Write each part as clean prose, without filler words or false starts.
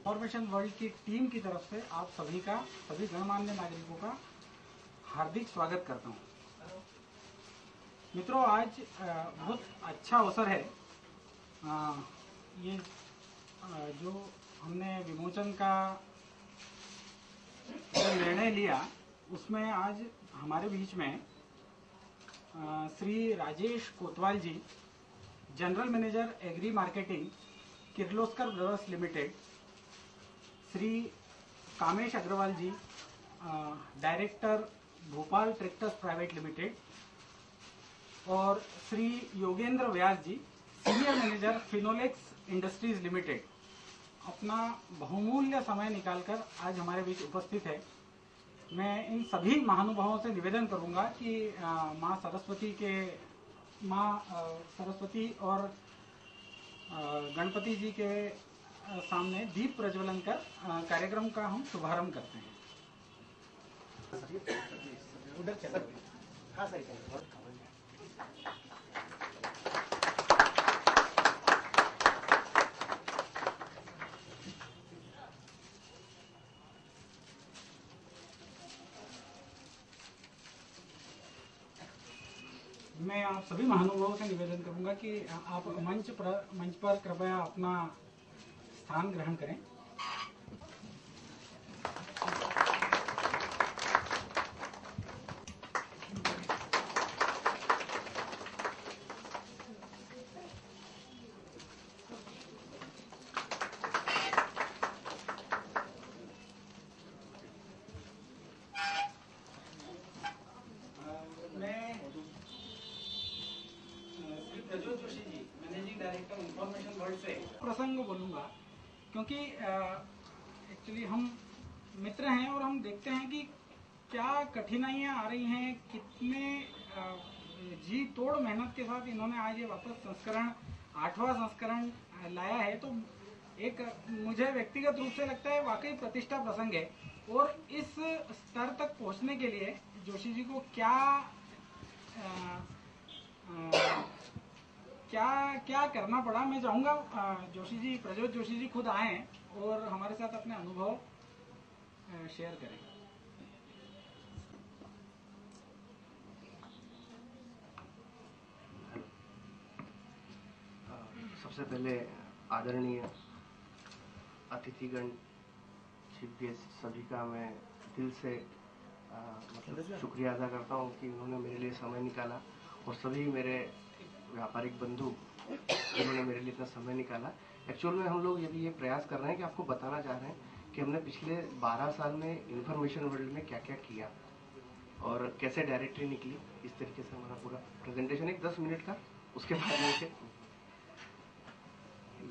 Information world की team की तरफ से आप सभी गणमान्य नागरिकों का हार्दिक स्वागत करता हूं। मित्रों, आज बहुत अच्छा अवसर है। ये जो हमने विमोचन का जो निर्णय लिया, उसमें आज हमारे बीच में Shri Rajesh Kotwal ji, general manager agri marketing, Kirloskar brothers limited, Shri Kamesh Agrawal ji, director Bhopal tractors private limited, और Shri Yogendra Vyas ji, senior manager Finolex industries limited, अपना बहुमूल्य समय निकालकर आज हमारे बीच उपस्थित है। मैं इन सभी महानुभावों से निवेदन करूंगा कि माँ सरस्वती और गणपति जी के सामने दीप प्रज्वलन कर कार्यक्रम का हम शुभारंभ करते हैं। हाँ सर, मैं आप सभी महानुभावों से निवेदन करूंगा कि आप मंच पर कृपया अपना स्थान ग्रहण करें। Prajwal Joshi ji, managing director information world से प्रसंग बोलूंगा, क्योंकि एक्चुअली हम मित्र हैं और हम देखते हैं कि क्या कठिनाइयां आ रही हैं, कितने जी तोड़ मेहनत के साथ इन्होंने आज ये वापस 8वां संस्करण लाया है। तो एक मुझे व्यक्तिगत रूप से लगता है वाकई प्रतिष्ठा प्रसंग है। और इस स्तर तक पहुंचने के लिए जोशी जी को क्या करना पड़ा, मैं चाहूंगा प्रज्वल जोशी जी खुद आए और हमारे साथ अपने अनुभव शेयर करें। सबसे पहले आदरणीय अतिथिगण, चीफ गेस्ट सभी का मैं दिल से मतलब शुक्रिया अदा करता हूं कि उन्होंने मेरे लिए समय निकाला, और सभी मेरे व्यापारिक बंधु जिन्होंने मेरे लिए इतना समय निकाला। एक्चुअल में हम लोग ये प्रयास कर रहे हैं कि आपको बताना चाह रहे हैं कि हमने पिछले 12 साल में इंफॉर्मेशन वर्ल्ड में क्या क्या किया और कैसे डायरेक्टरी निकली। इस तरीके से हमारा पूरा प्रेजेंटेशन एक 10 मिनट का, उसके बाद में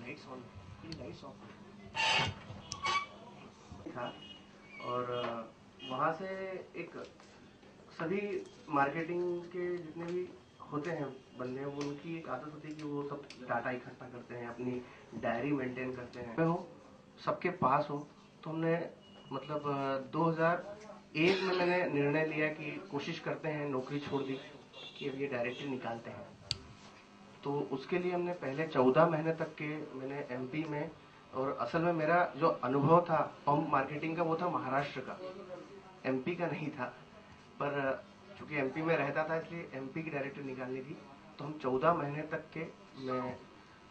लाइट्स ऑन था। और वहाँ से एक सभी मार्केटिंग के जितने भी होते हैं बंदे हैं, उनकी एक आदत होती है कि वो सब डाटा इकट्ठा करते हैं, अपनी डायरी मेंटेन करते हैं, हो सबके पास हो। तो हमने मतलब 2001 में मैंने निर्णय लिया कि कोशिश करते हैं, नौकरी छोड़ दी कि अब ये डायरेक्टरी निकालते हैं। तो उसके लिए हमने पहले 14 महीने तक के मैंने एमपी में, और असल में मेरा जो अनुभव था पंप मार्केटिंग का वो था महाराष्ट्र का, एमपी का नहीं था। पर चूंकि एमपी में रहता था इसलिए एमपी की डायरेक्टरी निकालनी थी। तो हम 14 महीने तक के मैं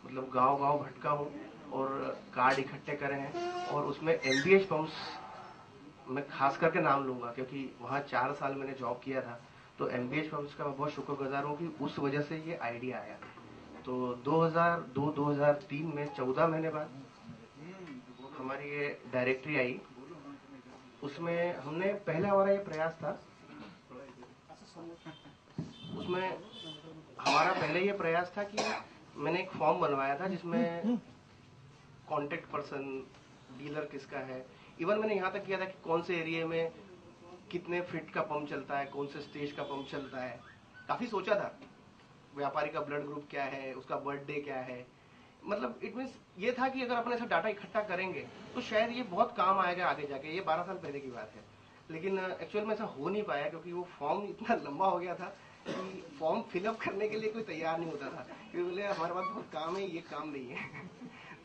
मतलब गांव भटका हूँ और कार्ड इकट्ठे करे हैं। और उसमें एमबीएच पंप्स मैं खास करके नाम लूंगा क्योंकि वहाँ 4 साल मैंने जॉब किया था। तो एमबीएच पंप्स का मैं बहुत शुक्रगुजार हूँ कि उस वजह से ये आइडिया आया। तो 2002-2003 में 14 महीने बाद हमारी ये डायरेक्टरी आई। उसमें हमने पहले हमारा ये प्रयास था, उसमें हमारा पहले ये प्रयास था कि मैंने एक फॉर्म बनवाया था जिसमें कॉन्टेक्ट पर्सन, डीलर किसका है, इवन मैंने यहाँ तक किया था कि कौन से एरिया में कितने फीट का पंप चलता है, कौन से स्टेज का पंप चलता है। काफी सोचा था, व्यापारी का ब्लड ग्रुप क्या है, उसका बर्थडे क्या है। मतलब इट मीन्स ये था कि अगर अपन ऐसा डाटा इकट्ठा करेंगे तो शायद ये बहुत काम आएगा आगे जाके। ये 12 साल पहले की बात है, लेकिन एक्चुअल में ऐसा हो नहीं पाया क्योंकि वो फॉर्म इतना लंबा हो गया था कि फॉर्म फिलअप करने के लिए कोई तैयार नहीं होता था, क्योंकि बोले हमारे पास बहुत काम है, ये काम नहीं है।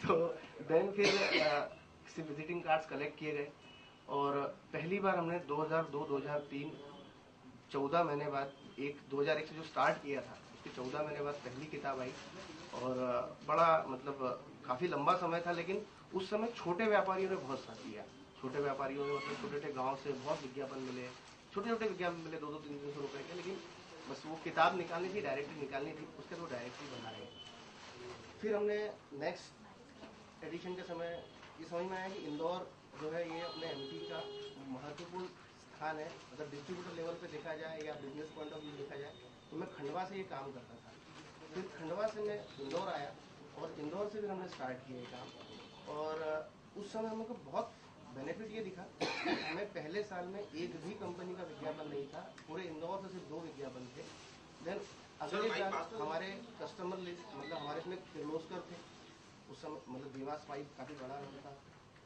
तो देन फिर इससे विजिटिंग कार्ड्स कलेक्ट किए गए और पहली बार हमने 2002-2003 14 महीने बाद 2001 से जो स्टार्ट किया था उसके 14 महीने बाद पहली किताब आई और बड़ा मतलब काफ़ी लंबा समय था, लेकिन उस समय छोटे व्यापारियों ने बहुत साथ दिया। छोटे व्यापारियों ने मतलब छोटे छोटे गांव से बहुत विज्ञापन मिले, छोटे छोटे विज्ञापन मिले 200-300 रुपए के, लेकिन बस वो किताब निकालनी थी, डायरेक्टरी निकालनी थी, उसके तो डायरेक्टरी बना रहे। फिर हमने नेक्स्ट एडिशन के समय ये समझ में आया कि इंदौर जो है ये अपने एमपी का महत्वपूर्ण स्थान है। अगर डिस्ट्रीब्यूटर लेवल पे देखा जाए या बिजनेस पॉइंट ऑफ व्यू देखा जाए तो मैं खंडवा से ये काम करता था। फिर खंडवा से मैं इंदौर आया और इंदौर से फिर हमने स्टार्ट किया ये काम और उस समय हमको बहुत बेनिफिट ये दिखा। हमें पहले साल में एक भी कंपनी का विज्ञापन नहीं था, पूरे इंदौर से सिर्फ 2 विज्ञापन थे। देन अगले साल हमारे कस्टमर लिस्ट मतलब हमारे इसमें किर्लोस्कर थे उस समय, मतलब देवास पाइप काफ़ी बड़ा नाम था,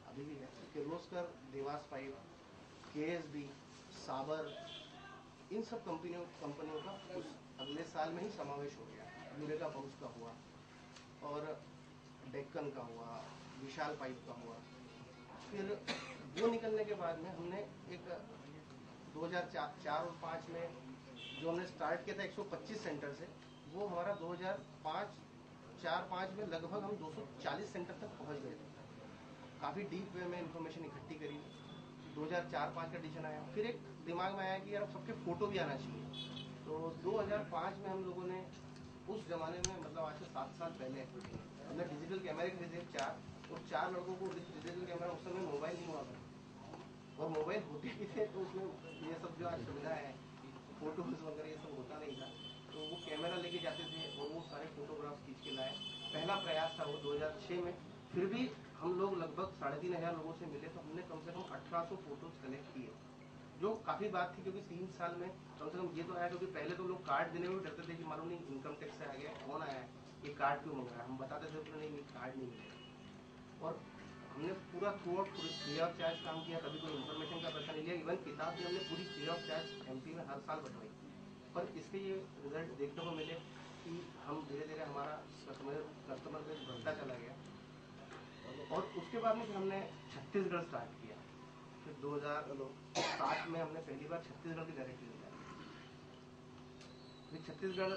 अभी भी है। किर्लोस्कर, देवास पाइप, केएसबी, साबर, इन सब कंपनियों का उस अगले साल में ही समावेश हो गया। यूरेका पंप्स का हुआ और डेक्कन का हुआ, विशाल पाइप का हुआ। फिर वो निकलने के बाद में हमने एक 2004 और 5 में जो हमने स्टार्ट किया था 125 सेंटर से, वो हमारा 2004-5 में लगभग हम 240 सेंटर तक पहुंच गए थे। काफ़ी डीप वे में इंफॉर्मेशन इकट्ठी करी। 2004-5 का एडिशन आया, फिर एक दिमाग में आया कि यार अब सबके फोटो भी आना चाहिए। तो 2005 में हम लोगों ने उस जमाने में मतलब आज से 7 साल पहले हमने डिजिटल कैमरे खरीदे 4 और 4 लड़कों को डिजिटल कैमरा, उस समय मोबाइल नहीं हुआ था और मोबाइल होते भी थे तो उसमें ये सब जो आज सुविधा है फोटोज वगैरह ये सब होता नहीं था, तो वो कैमरा लेके जाते थे और वो सारे फोटोग्राफ्स खींच के लाए। पहला प्रयास था वो 2006 में। फिर भी हम लोग लगभग 3500 लोगों से मिले तो हमने कम से कम 1800 फोटोज कलेक्ट किए, जो काफ़ी बात थी क्योंकि 3 साल में कम से कम ये तो आया। क्योंकि पहले तो लोग कार्ड देने में भी डरते थे कि मालूम नहीं इनकम टैक्स से आ गया, कौन आया है, ये कार्ड क्यों मंगा रहा है। हम बताते थे नहीं ये कार्ड नहीं मिलेगा। और हमने पूरा through out free of charge काम किया, कभी कोई इन्फॉर्मेशन का पैसा नहीं लिया। इवन किताब भी हमने पूरी फ्री ऑफ चार्ज एमपी में हर साल बंटवाई, पर इसके ये रिजल्ट देखने को मिले कि हम धीरे धीरे हमारा कस्टमर बेस बढ़ता चला गया। और उसके बाद में फिर हमने छत्तीसगढ़ स्टार्ट किया। फिर 2007 में हमने पहली बार छत्तीसगढ़ की डायरेक्टरी निकाली। फिर छत्तीसगढ़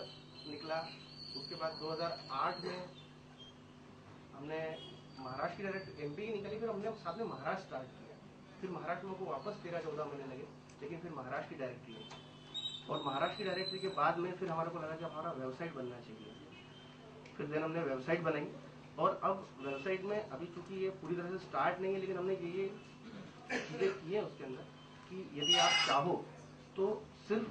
निकला, उसके बाद 2008 में हमने महाराष्ट्र की डायरेक्ट एमपी की निकाली। फिर हमने साथ में महाराष्ट्र स्टार्ट किया। फिर महाराष्ट्र में को वापस 13-14 महीने लगे, लेकिन फिर महाराष्ट्र की डायरेक्टरी आई। और महाराष्ट्र की डायरेक्टरी के बाद में फिर हमारे को लगा कि हमारा वेबसाइट बनना चाहिए। फिर देन हमने वेबसाइट बनाई और अब वेबसाइट में अभी चूंकि ये पूरी तरह से स्टार्ट नहीं है, लेकिन हमने ये चीज़ें की है उसके अंदर कि यदि आप चाहो तो सिर्फ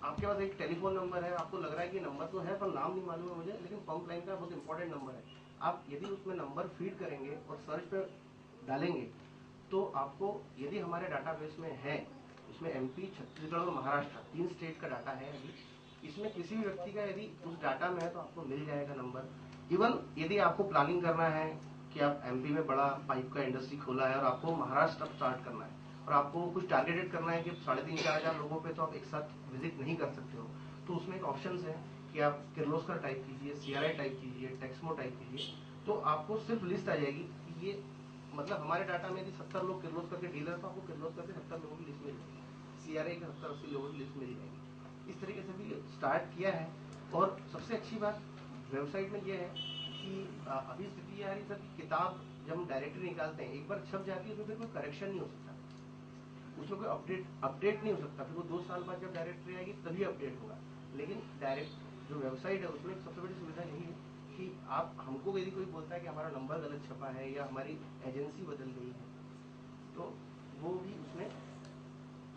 आपके पास एक टेलीफोन नंबर है, आपको लग रहा है कि नंबर तो है पर नाम नहीं मालूम है मुझे, लेकिन पंप लाइन का बहुत इंपॉर्टेंट नंबर है। आप यदि उसमें नंबर फीड करेंगे और सर्च पर डालेंगे तो आपको यदि हमारे डाटाबेस में है, इसमें एमपी, छत्तीसगढ़ और महाराष्ट्र 3 स्टेट का डाटा है अभी, इसमें किसी भी व्यक्ति का यदि उस डाटा में है तो आपको मिल जाएगा नंबर। इवन यदि आपको प्लानिंग करना है कि आप एमपी में बड़ा पाइप का इंडस्ट्री खोला है और आपको महाराष्ट्र अब स्टार्ट करना है और आपको कुछ टारगेटेड करना है कि 3,500-4 हज़ार लोगों पे तो आप एक साथ विजिट नहीं कर सकते हो, तो उसमें एक ऑप्शन है कि आप किर्लोस्कर टाइप कीजिए, सीआरआई टाइप कीजिए, टेक्समो टाइप कीजिए, तो आपको सिर्फ लिस्ट आ जाएगी कि ये मतलब हमारे डाटा में यदि 70 लोग किर्लोस्कर के डीलर, तो आपको किर्लोस्कर के 70 लोगों की लिस्ट मिल जाएगी, सीआरआई के 70-80 लोगों की लिस्ट मिल जाएगी। इस तरीके से भी स्टार्ट किया है। और सबसे अच्छी बात वेबसाइट में यह है कि अभी स्थिति आ रही सर, किताब जब हम डायरेक्टरी निकालते हैं एक बार छप जाती है तो फिर कोई करेक्शन नहीं हो सकता, उसमें कोई अपडेट नहीं हो सकता। फिर वो 2 साल बाद जब डायरेक्टरी आएगी तभी अपडेट होगा। लेकिन डायरेक्ट जो वेबसाइट है उसमें सबसे बड़ी सुविधा यही है कि आप हमको यदि कोई बोलता है कि हमारा नंबर गलत छपा है या हमारी एजेंसी बदल गई है, तो वो भी उसमें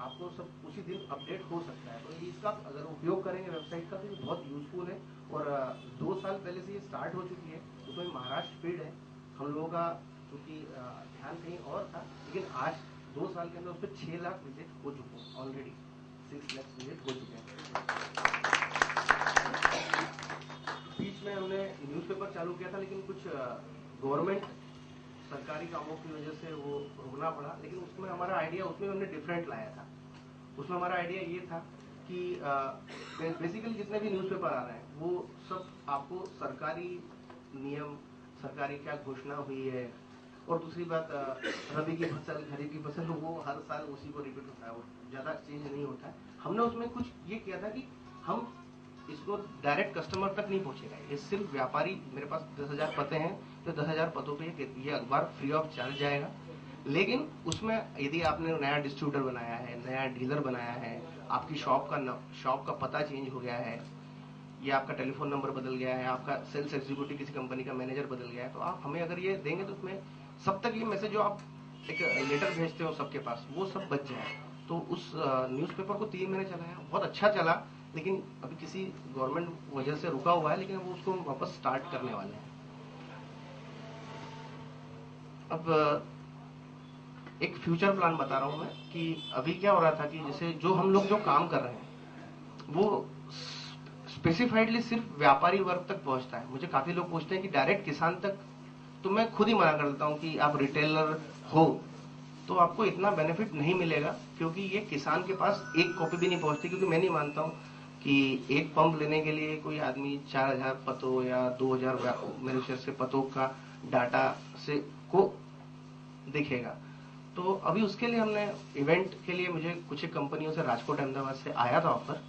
आपको सब उसी दिन अपडेट हो सकता है। तो इसका अगर उपयोग करेंगे वेबसाइट का तो ये बहुत यूजफुल है। और 2 साल पहले से ये स्टार्ट हो चुकी है, उसमें महाराष्ट्र फील्ड है। हम लोगों का क्योंकि ध्यान कहीं और था, लेकिन आज 2 साल के अंदर उस पर 6 लाख विजिट हो चुके हैं, ऑलरेडी 6 लाख विजिट हो चुके हैं। बीच में हमने न्यूज़पेपर चालू किया था, लेकिन कुछ गवर्नमेंट सरकारी कामों की वजह से वो रुकना पड़ा। लेकिन उसमें हमारा आइडिया, उसमें हमने डिफरेंट लाया था। उसमें हमारा आइडिया ये था कि बेसिकली जितने भी न्यूज़पेपर आ रहे हैं वो सब आपको सरकारी नियम, सरकारी क्या घोषणा हुई है, और दूसरी बात रबी की फसल, खरीफ की फसल, वो हर साल उसी को रिपीट होता है, वो ज़्यादा चेंज नहीं होता है। हमने उसमें कुछ ये किया था कि हम इसको डायरेक्ट कस्टमर तक नहीं पहुंचेगा, ये सिर्फ व्यापारी, मेरे पास 10,000 पते हैं तो 10,000 पतों पे ये अखबार फ्री ऑफ चार्ज जाएगा। लेकिन उसमें यदि आपने नया डिस्ट्रीब्यूटर बनाया है, नया डीलर बनाया है, आपकी शॉप का पता चेंज हो गया है, या आपका टेलीफोन नंबर बदल गया है, आपका सेल्स एग्जीक्यूटिव किसी कंपनी का मैनेजर बदल गया है, तो आप हमें अगर ये देंगे तो उसमें सब तक ये मैसेज जो आप एक लेटर भेजते हो सबके पास, वो सब बच जाए। तो उस न्यूज़पेपर को 3 महीने चलाया, बहुत अच्छा चला, लेकिन अभी किसी गवर्नमेंट वजह से रुका हुआ है, लेकिन वो उसको वापस स्टार्ट करने वाले हैं। अब एक फ्यूचर प्लान बता रहा हूँ मैं कि अभी क्या हो रहा था कि जैसे जो हम लोग जो काम कर रहे हैं वो स्पेसिफाइडली सिर्फ व्यापारी वर्ग तक पहुंचता है। मुझे काफी लोग पूछते हैं कि डायरेक्ट किसान तक, तो मैं खुद ही मना कर देता हूँ कि आप रिटेलर हो तो आपको इतना बेनिफिट नहीं मिलेगा, क्योंकि ये किसान के पास एक कॉपी भी नहीं पहुंचती। क्योंकि मैं नहीं मानता हूँ कि एक पंप लेने के लिए कोई आदमी 4,000 पतों या 2,000 मेरे से पतों का डाटा से को देखेगा। तो अभी उसके लिए हमने इवेंट के लिए, मुझे कुछ एक कंपनियों से राजकोट अहमदाबाद से आया था ऑफर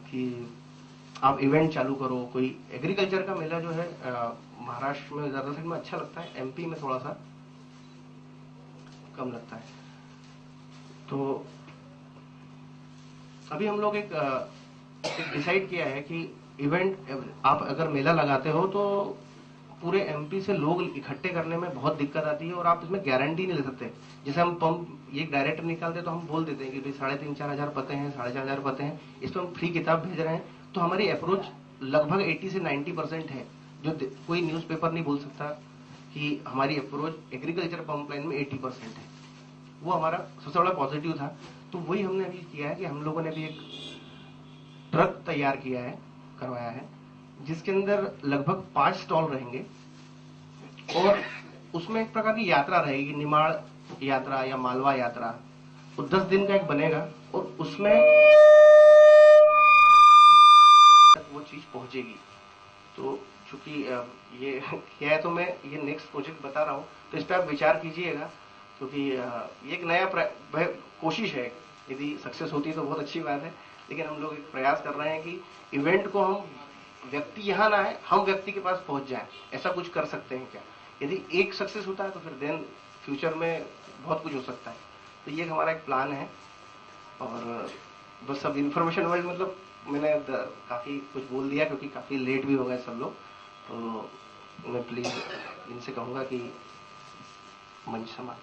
कि आप इवेंट चालू करो। कोई एग्रीकल्चर का मेला जो है महाराष्ट्र में ज्यादा साइड में अच्छा लगता है, एमपी में थोड़ा सा कम लगता है। तो अभी हम लोग एक डिसाइड किया है कि इवेंट, आप अगर मेला लगाते हो तो पूरे एमपी से लोग इकट्ठे करने में बहुत दिक्कत आती है और आप इसमें गारंटी नहीं ले सकते। जैसे हम पंप ये डायरेक्ट निकालते तो हम बोल देते हैं कि भाई 3,500-4,000 पते हैं, 4,500 पते हैं, इस पर हम फ्री किताब भेज रहे हैं। तो हमारी अप्रोच लगभग 80 से 90% है, जो कोई न्यूज़पेपर नहीं बोल सकता कि हमारी अप्रोच एग्रीकल्चर पंप लाइन में 80% है। वो हमारा सबसे बड़ा पॉजिटिव था। तो वही हमने अभी किया है कि हम लोगों ने भी एक ट्रक तैयार किया है, करवाया है, जिसके अंदर लगभग 5 स्टॉल रहेंगे और उसमें एक प्रकार की यात्रा रहेगी, निमाड़ यात्रा या मालवा यात्रा। तो 10 दिन का एक बनेगा और उसमें वो चीज पहुंचेगी। तो चूंकि ये क्या है, तो मैं ये नेक्स्ट प्रोजेक्ट बता रहा हूँ, तो इस पर आप विचार कीजिएगा, क्योंकि ये एक नया कोशिश है। यदि सक्सेस होती है तो बहुत अच्छी बात है, लेकिन हम लोग एक प्रयास कर रहे हैं कि इवेंट को हम व्यक्ति यहाँ ना है, हम व्यक्ति के पास पहुंच जाए, ऐसा कुछ कर सकते हैं क्या। यदि एक सक्सेस होता है तो फिर देन फ्यूचर में बहुत कुछ हो सकता है। तो ये हमारा एक प्लान है। और बस अब इन्फॉर्मेशन वाइज मतलब मैंने काफी कुछ बोल दिया, क्योंकि काफी लेट भी हो गए सब लोग। तो मैं प्लीज इनसे कहूंगा कि मंच संभाल।